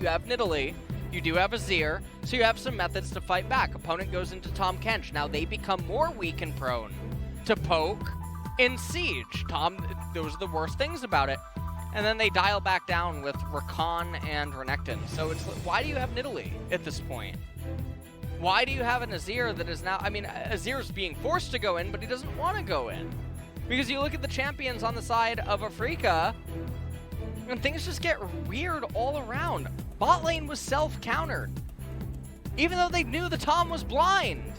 You have Nidalee, you do have Azir, so you have some methods to fight back. Opponent goes into Tahm Kench. Now they become more weak and prone to poke in Siege. Tahm, those are the worst things about it. And then they dial back down with Rakan and Renekton. So it's why do you have Nidalee at this point? Why do you have an Azir that is now, I mean, Azir's being forced to go in, but he doesn't want to go in. Because you look at the champions on the side of Afreeca, and things just get weird all around. Bot lane was self-countered, even though they knew the Tahm was blind.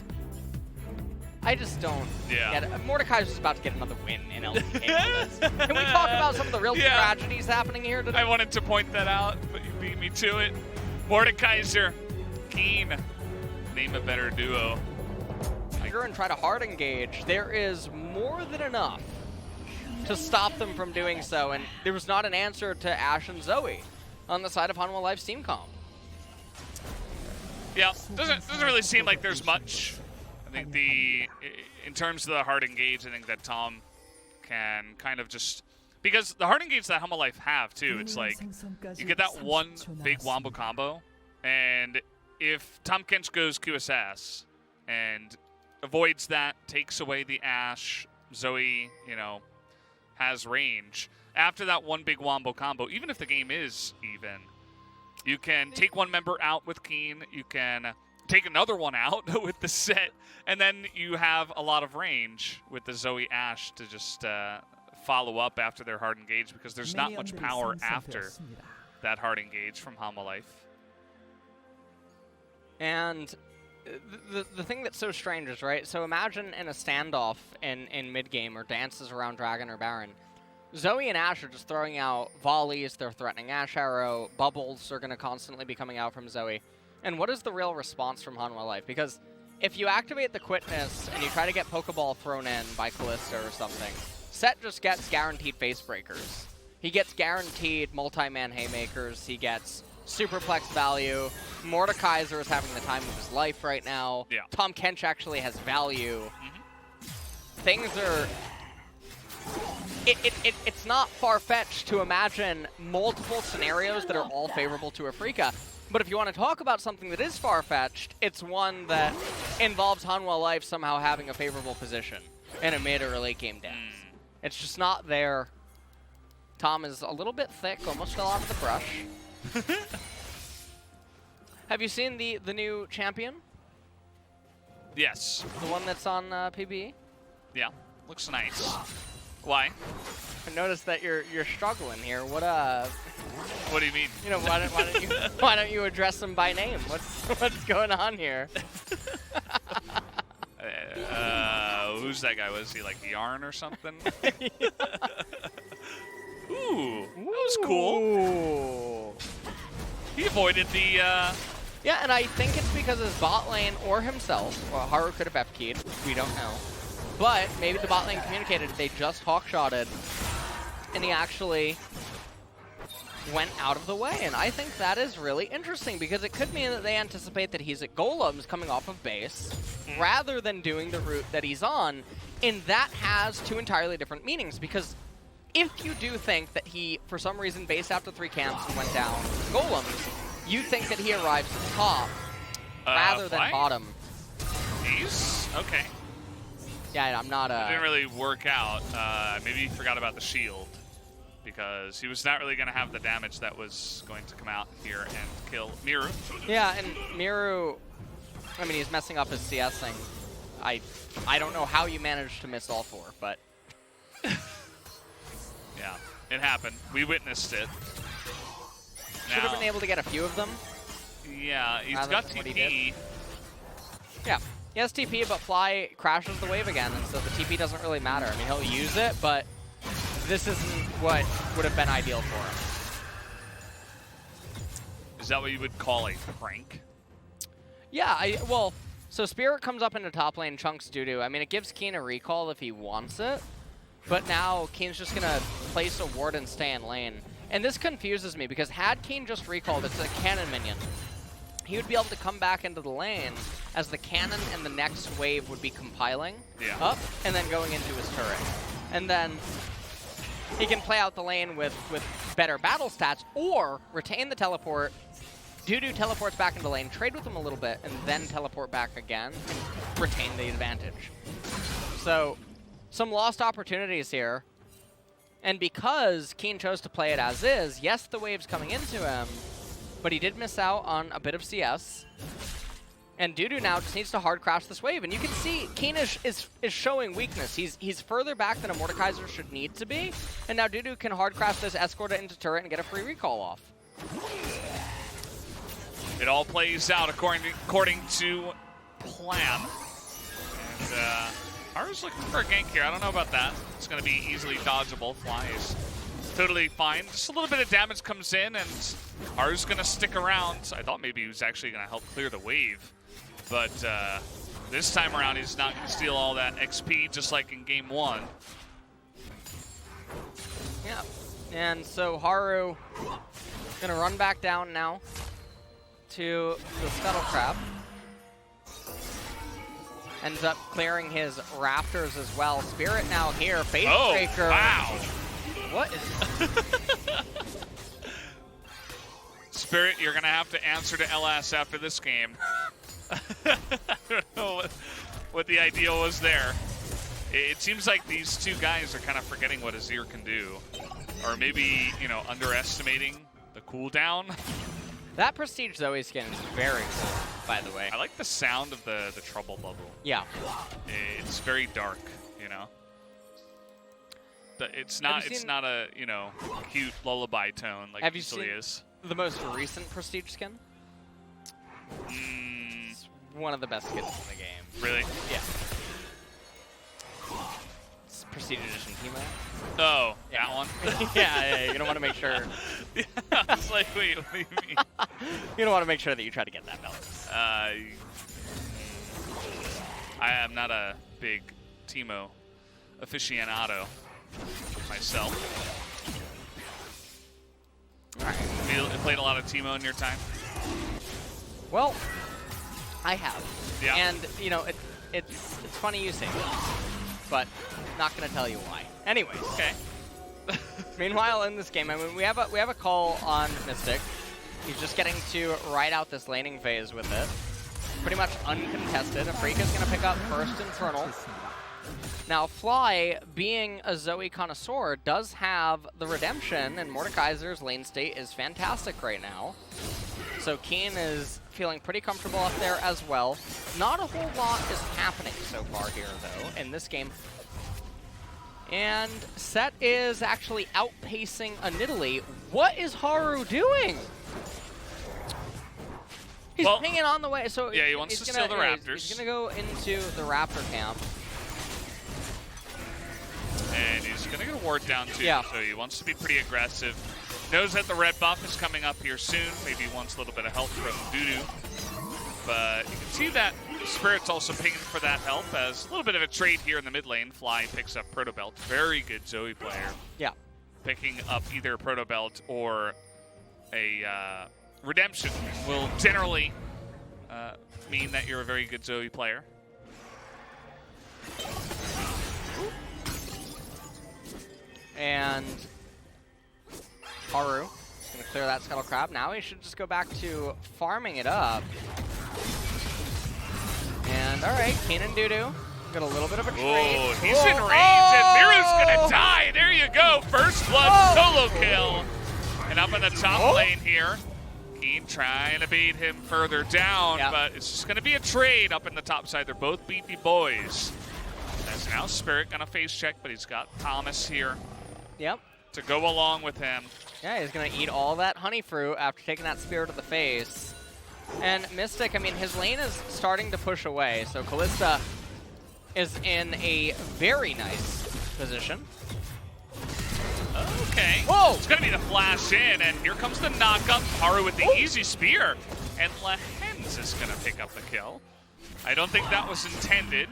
I just don't get it. Mordekaiser's about to get another win in LCK. Can we talk about some of the real tragedies happening here today? I wanted to point that out, but you beat me to it. Mordekaiser, Kiin, name a better duo. And try to hard engage. There is more than enough to stop them from doing so, and there was not an answer to Ashe and Zoe on the side of Hanwha Life's team comp. Yeah, doesn't really seem like there's much. I think in terms of the hard engage, I think that Tahm can kind of just, because the hard engage that Hanwha Life have too, it's like you get that one big wombo combo, and if Tahm Kench goes QSS and avoids that, takes away the Ashe, Zoe, you know, has range. After that one big wombo combo, even if the game is even, you can take one member out with Kiin, you can take another one out with the Sett, and then you have a lot of range with the Zoe Ashe to just follow up after their hard engage, because there's not much power after that hard engage from Hanwha Life. And the thing that's so strange is, right, so imagine in a standoff in mid-game or dances around Dragon or Baron, Zoe and Ashe are just throwing out volleys, they're threatening Ashe arrow, bubbles are going to constantly be coming out from Zoe. And what is the real response from Hanwha Life? Because if you activate the quickness and you try to get Pokeball thrown in by Kalista or something, Sett just gets guaranteed face breakers. He gets guaranteed multi-man haymakers, he gets superplex value. Mordekaiser is having the time of his life right now. Yeah. Tahm Kench actually has value. Things are... It's not far-fetched to imagine multiple scenarios that are all favorable to Afreeca. But if you want to talk about something that is far-fetched, it's one that involves Hanwha Life somehow having a favorable position in a mid or a late game dance. It's just not there. Tahm is a little bit thick, almost fell off the brush. Have you seen the new champion? Yes. The one that's on PBE? Yeah, looks nice. Why? I noticed that you're struggling here. What do you mean? You know, why don't you address them by name? What's going on here? Who's that guy? Was he like Yarn or something? Ooh, that was cool. He avoided the... Yeah, and I think it's because his bot lane or himself, well, Haru could have F-keyed, we don't know. But maybe the bot lane communicated, they just hawk-shotted, and he actually went out of the way. And I think that is really interesting, because it could mean that they anticipate that he's at golems coming off of base, rather than doing the route that he's on, and that has two entirely different meanings, because if you do think that he, for some reason, based after 3 camps and went down golems, you think that he arrives at top rather than bottom. He's okay. Yeah, I'm not. It didn't really work out. Maybe he forgot about the shield, because he was not really going to have the damage that was going to come out here and kill Mireu. Yeah, and Mireu, I mean, he's messing up his CSing. I don't know how you managed to miss all 4, but. Yeah, it happened. We witnessed it. Should have been able to get a few of them. Yeah, he's got TP. Yeah, he has TP, but Fly crashes the wave again, and so the TP doesn't really matter. I mean, he'll use it, but this isn't what would have been ideal for him. Is that what you would call a prank? Yeah, well, so Spirit comes up into top lane, chunks Dudu. I mean, it gives Kiin a recall if he wants it, but now Kiin's just going to place a ward and stay in lane. And this confuses me, because had Kiin just recalled, it's a cannon minion, he would be able to come back into the lane as the cannon and the next wave would be compiling up and then going into his turret. And then he can play out the lane with better battle stats, or retain the teleport, Dudu teleports back into lane, trade with him a little bit, and then teleport back again, and retain the advantage. So, some lost opportunities here. And because Kiin chose to play it as is, yes, the wave's coming into him, but he did miss out on a bit of CS. And Dudu now just needs to hard crash this wave. And you can see Kiin is showing weakness. He's further back than a Mordekaiser should need to be. And now Dudu can hard crash this, escort it into turret, and get a free recall off. It all plays out according to plan. And Haru's looking for a gank here. I don't know about that. It's going to be easily dodgeable. Fly is totally fine. Just a little bit of damage comes in, and Haru's going to stick around. I thought maybe he was actually going to help clear the wave. But this time around, he's not going to steal all that XP, just like in Game 1. Yeah, and so Haru going to run back down now to the Scuttle Crab. Ends up clearing his Raptors as well. Spirit now here, Face Breaker. Wow. What is... Spirit, you're going to have to answer to LS after this game. I don't know what the idea was there. It seems like these two guys are kind of forgetting what Azir can do. Or maybe, you know, underestimating the cooldown. That Prestige Zoe skin is very cool, by the way. I like the sound of the trouble bubble. Yeah. It's very dark, you know. It's not a, you know, cute lullaby tone like it usually is. The most recent Prestige skin? It's one of the best skins in the game. Really? Yeah. It's Prestige Edition Teemo. Oh, yeah. That one? yeah, you don't want to make sure. Yeah, I was like, wait, what do you mean? You don't want to make sure that you try to get that belt. I am not a big Teemo aficionado myself. All right. You played a lot of Teemo in your time? Well, I have. Yeah. And, you know, it's funny you say that, but not going to tell you why. Anyways. Okay. Meanwhile, in this game, I mean, we have a call on Mystic. He's just getting to ride out this laning phase with it. Pretty much uncontested. Afreeca's going to pick up first Infernal. Now, Fly, being a Zoe connoisseur, does have the redemption, and Mordekaiser's lane state is fantastic right now. So Kiin is feeling pretty comfortable up there as well. Not a whole lot is happening so far here, though, in this game. And Sett is actually outpacing a Nidalee. What is Haru doing? He's hanging on the way. So yeah, he wants to steal the Raptors. He's going to go into the Raptor camp. And he's going to get a ward down too, yeah. So he wants to be pretty aggressive. Knows that the red buff is coming up here soon. Maybe he wants a little bit of help from Dudu. But you can see that Spirit's also pinging for that help as a little bit of a trade here in the mid lane. Fly picks up Proto Belt. Very good Zoe player. Yeah. Picking up either a Proto Belt or a Redemption will generally mean that you're a very good Zoe player. And Haru is going to clear that Scuttle Crab. Now he should just go back to farming it up. And all right, Kiin and Dudu got a little bit of a trade. Oh, he's in range, and Mireu's going to die. There you go. First blood solo kill. And up in the top lane here, Kiin trying to beat him further down, but it's just going to be a trade up in the top side. They're both beefy boys. As now Spirit going to face check, but he's got Thomas here. Yep. To go along with him. Yeah, he's going to eat all that honey fruit after taking that spear to the face. And Mystic, I mean, his lane is starting to push away, so Kalista is in a very nice position. Okay. Whoa! It's going to be the flash in, and here comes the knockup. Haru with the easy spear, and Lehends is going to pick up the kill. I don't think that was intended.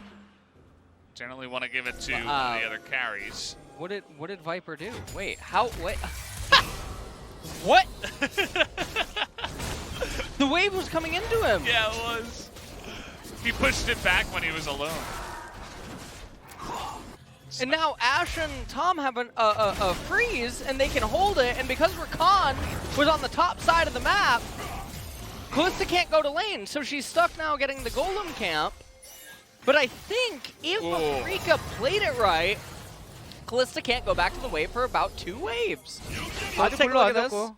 Generally want to give it to one of the other carries. What did Viper do? Wait, how? Wait. What? The wave was coming into him. Yeah, it was. He pushed it back when he was alone. And now Ashe and Tahm have a freeze, and they can hold it. And because Rakan was on the top side of the map, Kalista can't go to lane, so she's stuck now getting the Golem camp. But I think if Afreeca played it right, Kalista can't go back to the wave for about 2 waves. Let's take a look at this.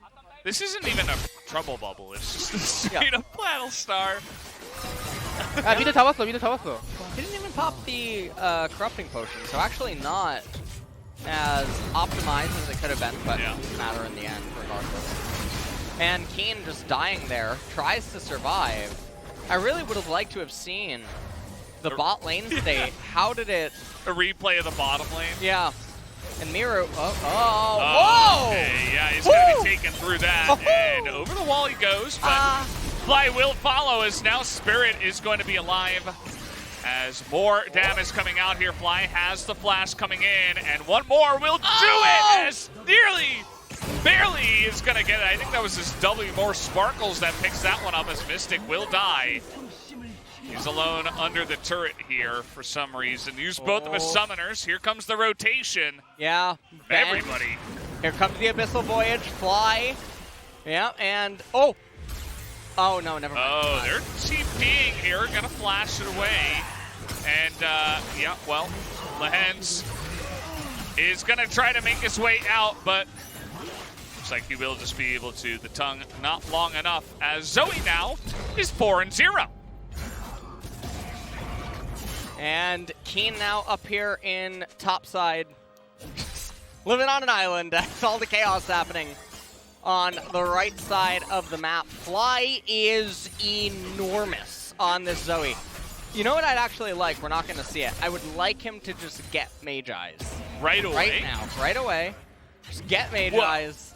This isn't even a trouble bubble. It's just a straight up Battle Star. 야 미드 잡았어 미드 잡았어. He didn't even pop the corrupting potion, so actually not as optimized as it could have been, but it doesn't matter in the end regardless. And Kiin just dying there, tries to survive. I really would have liked to have seen the bot lane state. How did it... A replay of the bottom lane? Yeah. And Mireu... whoa! Okay, yeah, he's going to be taken through that. And over the wall he goes, but Fly will follow as now Spirit is going to be alive. As more damage coming out here, Fly has the flash coming in, and one more will do it as barely is going to get it. I think that was his W more Sparkles that picks that one up as Mystic will die. He's alone under the turret here for some reason. Use both of his summoners. Here comes the rotation. Yeah. Everybody. Here comes the Abyssal Voyage. Fly. Yeah, and... Oh, no, never mind. Oh, they're TPing here. Gonna flash it away. And, yeah, well, Lehends is gonna try to make his way out, but looks like he will just be able to. The tongue not long enough, as Zoe now is 4-0. And Kiin now up here in topside. Living on an island. That's all the chaos happening on the right side of the map. Fly is enormous on this Zoe. You know what I'd actually like? We're not going to see it. I would like him to just get Mage Eyes. Right away? Right now. Right away. Just get Mage Eyes.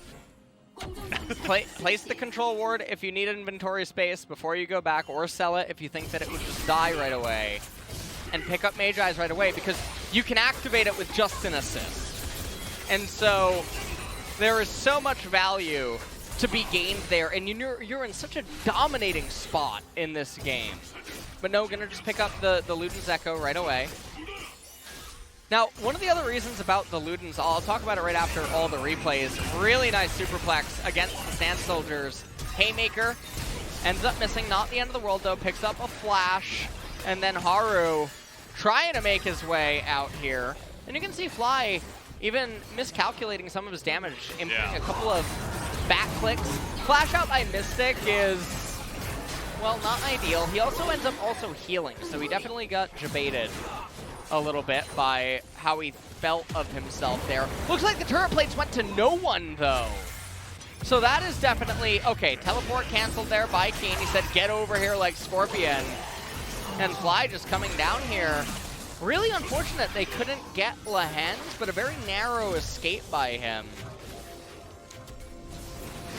Place the control ward if you need inventory space before you go back, or sell it if you think that it would just die right away. And pick up Mage Eyes right away, because you can activate it with just an assist. And so there is so much value to be gained there, and you're in such a dominating spot in this game. But no, gonna just pick up the Luden's Echo right away. Now, one of the other reasons about the Ludens, I'll talk about it right after all the replays. Really nice superplex against the Sand Soldiers. Haymaker ends up missing, not the end of the world though, picks up a flash, and then Haru trying to make his way out here. And you can see Fly even miscalculating some of his damage, inputting a couple of back clicks. Flash out by Mystic is, well, not ideal. He also ends up also healing, so he definitely got jebaited a little bit by how he felt of himself there. Looks like the turret plates went to no one, though. So that is definitely, okay, teleport canceled there by Kiin. He said, get over here like Scorpion. And Fly just coming down here. Really unfortunate they couldn't get Lehends, but a very narrow escape by him.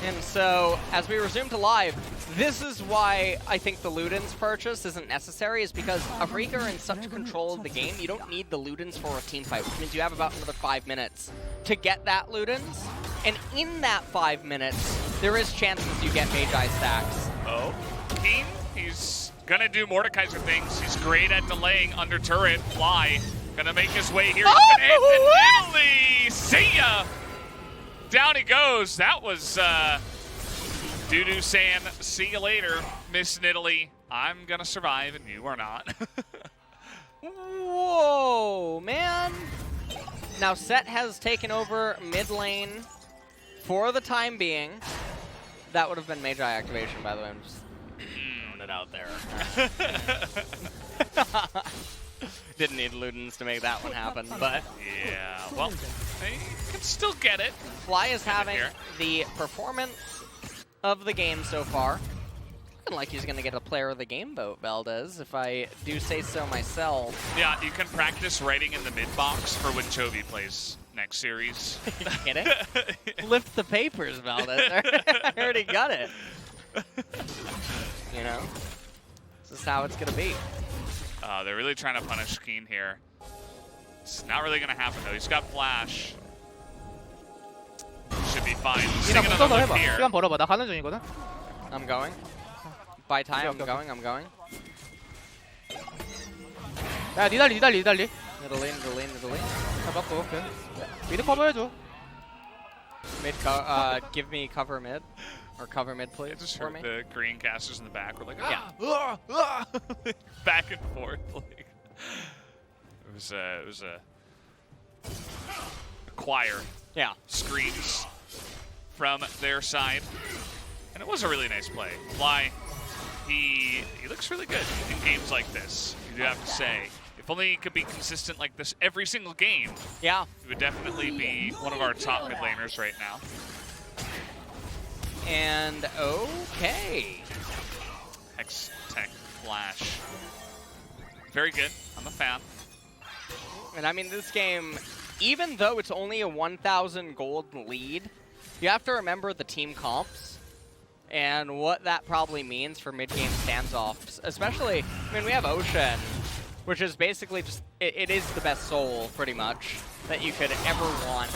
And so, as we resume to live, this is why I think the Luden's purchase isn't necessary, is because Afreeca are in such control of the game, you don't need the Luden's for a team fight, which means you have about another 5 minutes to get that Luden's. And in that 5 minutes, there is chances you get Mage Eye stacks. Oh, Kiin, he's gonna do Mordekaiser things. He's great at delaying under turret. Fly, gonna make his way here. Nidalee, see ya! Down he goes. That was Dudu saying, see you later, Miss Nidalee. I'm gonna survive and you are not. Whoa, man. Now Sett has taken over mid lane for the time being. That would have been Mage Eye activation, by the way. I'm just throwing it out there. Didn't need Ludens to make that one happen, but... Yeah, well, they can still get it. Fly is having the performance of the game so far. Looking like he's going to get a player of the game vote, Valdez, if I do say so myself. Yeah, you can practice writing in the mid-box for when Chovy plays next series. Are you kidding? Lift the papers, Valdez. I already got it. You know? This is how it's going to be. They're really trying to punish Kiin here. It's not really going to happen, though. He's got Flash. Should be fine. 그냥 붙어서 해봐. 시간 벌어봐. 나 가는 중이거든. I'm going. By time, I'm going. 야, 니달리. Nidalee. 잡았고, 오케이. 미드 커버해줘. Mid, give me cover mid. Or cover mid, please, I just for heard me. the green casters in the back were like, Yeah. ah, ah, ah, back and forth. Like, it was a choir Yeah. screams from their side, and it was a really nice play. Fly, he looks really good in games like this. You do have to say, if only he could be consistent like this every single game, Yeah. he would definitely be one of our top mid laners right now. And okay. Hex Tech Flash. Very good. I'm a fan. And I mean, this game, even though it's only a 1,000 gold lead, you have to remember the team comps and what that probably means for mid-game standoffs. Especially, I mean, we have Ocean, which is basically just, it is the best soul, pretty much, that you could ever want.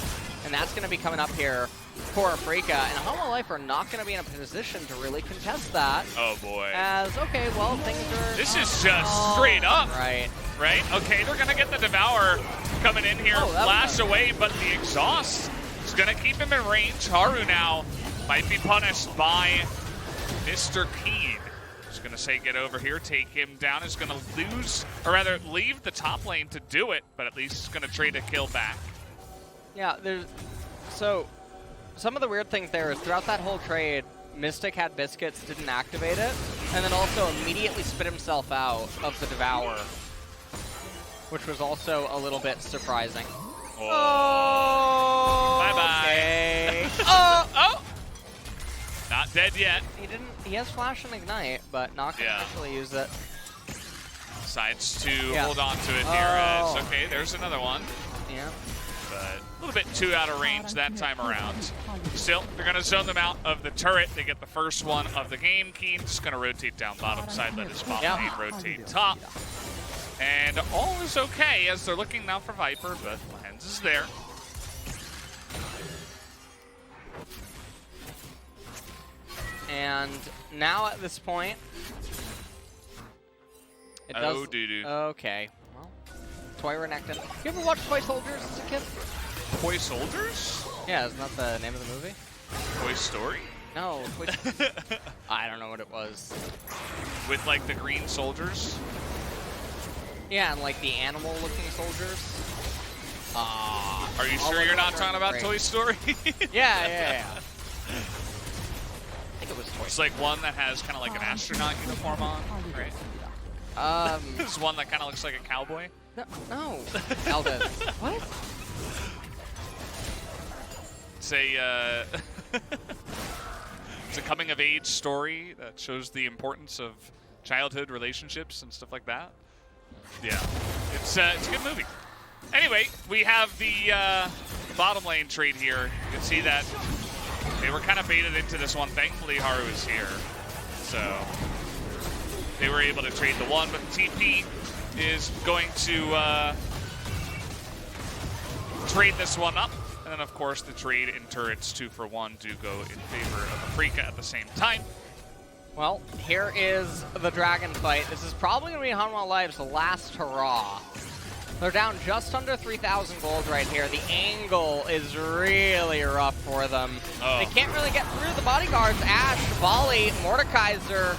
And that's going to be coming up here for Afreeca, and Hanwha Life are not going to be in a position to really contest that. Oh boy. As, okay, well, things are... This is just straight up. Right. Right? Okay, they're going to get the Devour coming in here, flash away, but the exhaust is going to keep him in range. Haru now might be punished by Mr. Kiin. He's going to say, get over here, take him down. He's going to lose, or rather, leave the top lane to do it, but at least he's going to trade a kill back. Yeah, there's... So, some of the weird things there is throughout that whole trade, Mystic had Biscuits, didn't activate it, and then also immediately spit himself out of the Devour, which was also a little bit surprising. Oh. Bye-bye. Okay. Oh! Not dead yet. He has Flash and Ignite, but not going to actually use it. Decides to hold on to it here as, okay, there's another one. Yeah. But a little bit too out of range that time around. Still, they're going to zone them out of the turret. They get the first one of the game. Kiin just going to rotate down bottom side, let his bot lane rotate top. And all is okay as they're looking now for Viper, but Lehends is there. And now at this point, it does... Dudu. Okay. Well, Toy Renekton. You ever watch Toy Soldiers as a kid? Toy Soldiers? Yeah, isn't that the name of the movie? Toy Story? No, I don't know what it was. With like the green soldiers? Yeah, and like the animal-looking soldiers. Are you sure you're not talking about Toy Story? Yeah. I think it was Toy Story. It's like one that has kind of like an astronaut uniform on, right? There's one that kind of looks like a cowboy. No. Alden. What? It's a it's a coming-of-age story that shows the importance of childhood relationships and stuff like that. Yeah, it's a good movie. Anyway, we have the bottom lane trade here. You can see that they were kind of baited into this one. Thankfully, Haru is here, so they were able to trade the one. But the TP is going to trade this one up. And then, of course, the trade in turrets 2-for-1 do go in favor of Afreeca at the same time. Well, here is the dragon fight. This is probably going to be Hanwha Life's last hurrah. They're down just under 3,000 gold right here. The angle is really rough for them. They can't really get through the bodyguards. Ashe, volley, Mordekaiser.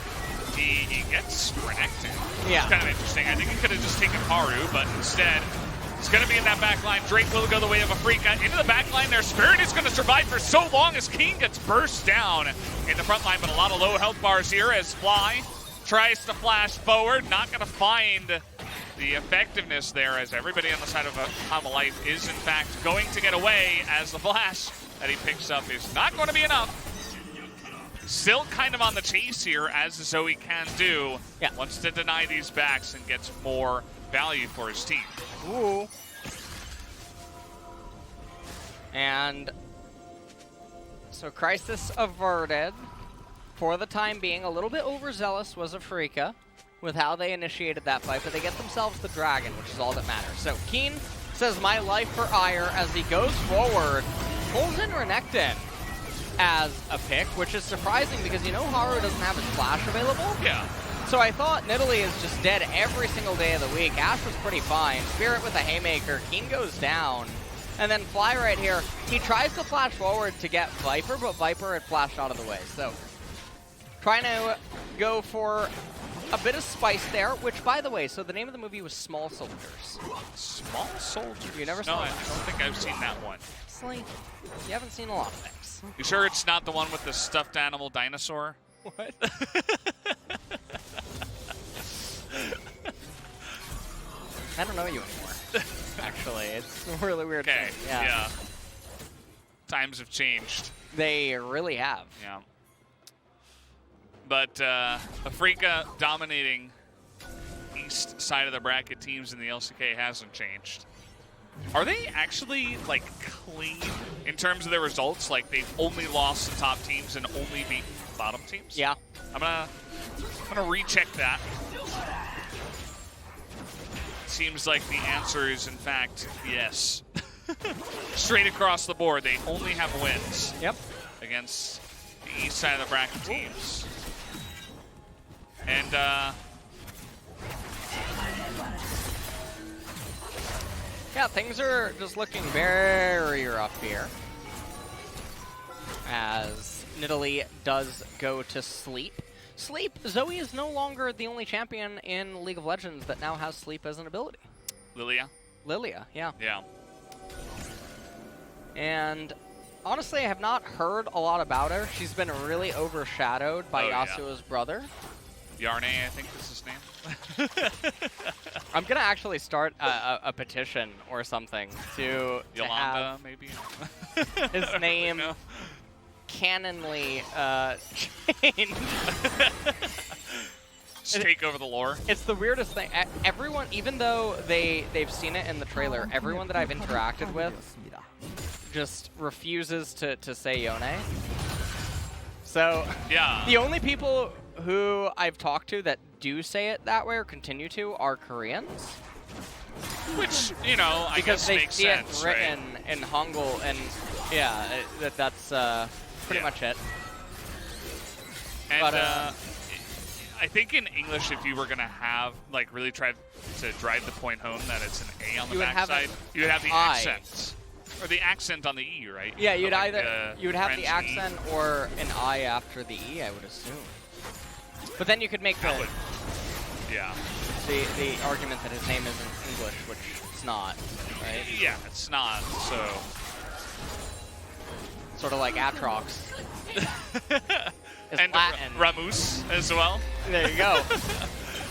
He gets Renekton. Yeah. It's kind of interesting. I think he could have just taken Haru, but instead, it's going to be in that back line. Drake will go the way of Afreeca. Into the back line there. Spirit is going to survive for so long as Kiin gets burst down in the front line, but a lot of low health bars here as Fly tries to flash forward. Not going to find the effectiveness there as everybody on the side of Hanwha Life is, in fact, going to get away as the flash that he picks up is not going to be enough. Still kind of on the chase here, as Zoe can do. Wants to deny these backs and gets more value for his team. Ooh. And so crisis averted. For the time being, a little bit overzealous was Afreeca with how they initiated that fight, but they get themselves the dragon, which is all that matters. So Kiin says, my life for ire, as he goes forward, pulls in Renekton as a pick, which is surprising because you know Haru doesn't have his flash available. Yeah. So I thought Nidalee is just dead every single day of the week. Ashe was pretty fine. Spirit with a haymaker. Kiin goes down. And then Fly right here, he tries to flash forward to get Viper, but Viper had flashed out of the way. So trying to go for a bit of spice there, which, by the way, so the name of the movie was Small Soldiers. Small Soldiers? You never No, saw I it? don't think I've seen that one. It's like, you haven't seen a lot of things. You sure it's not the one with the stuffed animal dinosaur? What? I don't know you anymore, actually. It's a really weird Okay, thing. yeah. Times have changed. They really have. Yeah. But Afreeca dominating east side of the bracket teams in the LCK hasn't changed. Are they actually, like, clean in terms of their results? Like, they've only lost the top teams and only beaten bottom teams? Yeah. I'm gonna recheck that. Seems like the answer is, in fact, yes. Straight across the board, they only have wins. Yep. Against the east side of the bracket teams. And yeah, things are just looking very rough here. As Nidalee does go to sleep. Sleep, Zoe is no longer the only champion in League of Legends that now has sleep as an ability. Lilia? Lilia, yeah. Yeah. And honestly, I have not heard a lot about her. She's been really overshadowed by Yasuo's brother. Yarne, I think is his name. I'm gonna actually start a petition or something to Yolanda, have maybe? his name canonly changed. Just take over the lore. It's the weirdest thing. Everyone, even though they've seen it in the trailer, everyone that I've interacted with just refuses to say Yone. So Yeah. the only people who I've talked to that do say it that way or continue to are Koreans. Which, you know, I Because guess they makes see sense, it written right? in Hangul, and yeah, that's pretty much it. And But, I think in English, if you were gonna have, like, really try to drive the point home that it's an A on the You would have backside, an you would have the I. accent. Or the accent on the E, right? Yeah, you'd Like, either you would have the French E. accent or an I after the E, I would assume. But then you could make That would, yeah. the argument that his name isn't English, which it's not, right? Yeah, it's not, so... Sort of like Atrox. It's and Latin. Ramus as well. There you go.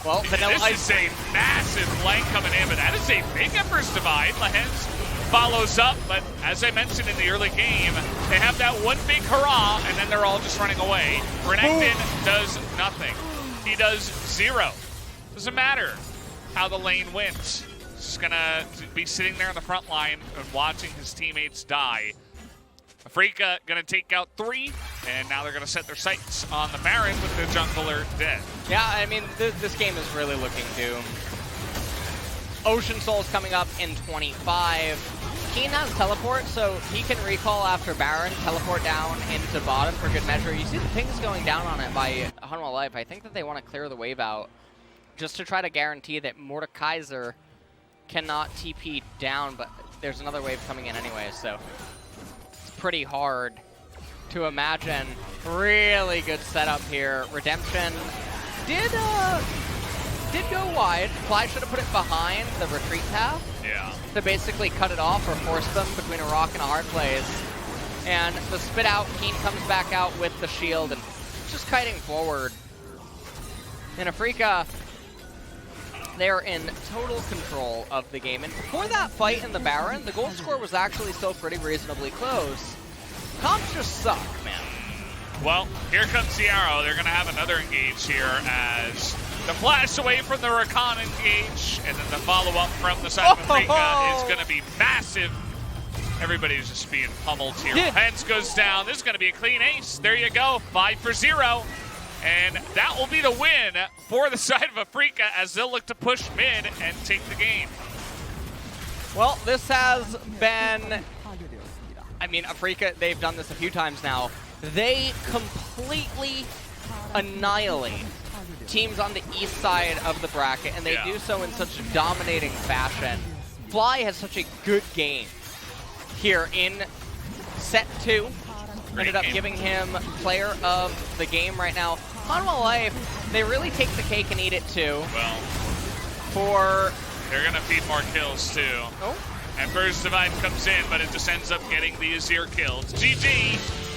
Well, Vanilla This Ice. is a massive lane coming in, but that is a big Emperor's Divide. Lehends follows up, but as I mentioned in the early game, they have that one big hurrah, and then they're all just running away. Renekton does nothing. He does 0. Doesn't matter how the lane went. He's gonna be sitting there in the front line and watching his teammates die. Afreeca gonna take out 3, and now they're gonna set their sights on the Baron with the jungler dead. Yeah, I mean, this game is really looking doomed. Ocean Soul's coming up in 25. Kiin has teleport, so he can recall after Baron, teleport down into bottom for good measure. You see the pings going down on it by Hanwha Life. I think that they want to clear the wave out just to try to guarantee that Mordekaiser cannot TP down, but there's another wave coming in anyway, so it's pretty hard to imagine. Really good setup here. Redemption did go wide. Fly should have put it behind the retreat path Yeah. to basically cut it off or force them between a rock and a hard place. And the spit out, Kiin comes back out with the shield and just kiting forward. And Afreeca, they're in total control of the game. And before that fight in the Baron, the goal score was actually still pretty reasonably close. Comps just suck, man. Well, here comes the arrow. They're going to have another engage here as the flash away from the Rakan engage, and then the follow-up from the side of Afreeca is going to be massive. Everybody's just being pummeled here. Lehends goes down. This is going to be a clean ace. There you go, 5-0. And that will be the win for the side of Afreeca as they'll look to push mid and take the game. Well, this has been, I mean, Afreeca, they've done this a few times now. They completely annihilate teams on the east side of the bracket, and they do so in such a dominating fashion. Fly has such a good game here in set 2. Ended up giving him player of the game right now. Hanwha Life, they really take the cake and eat it too. Well, they're gonna feed more kills too. Oh. And Burst Divine comes in, but it just ends up getting the Azir killed. GG!